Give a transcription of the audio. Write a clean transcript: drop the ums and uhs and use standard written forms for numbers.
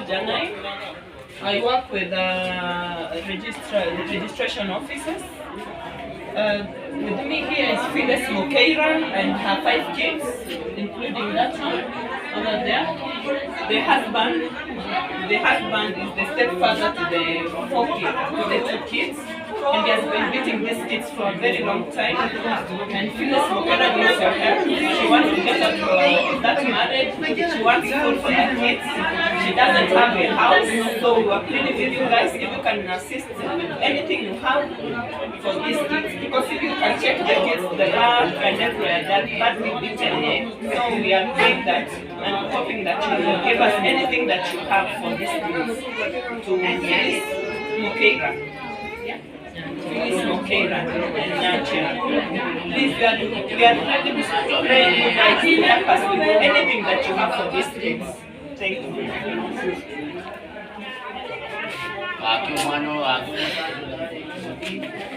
Janai. I work with registration officers. With me here is Phyllis Mokeira and her 5 kids, including that one over there. The husband is the stepfather to the 2 kids, and he has been beating these kids for a very long time. And Phyllis Mokeira needs your help. She wants to get out of that marriage. She wants food for the kids. She doesn't have a house, so we are pleading with you guys if you can assist anything you have for these kids, because if you can check the kids, the back and everywhere, that badly beaten. So we are praying that and hoping that you will give us anything that you have for these kids to Phyllis Mokeira. Phyllis Mokeira and Nadia. Please, we are ready to pray you guys to help us with anything that you have for these kids. Thank you.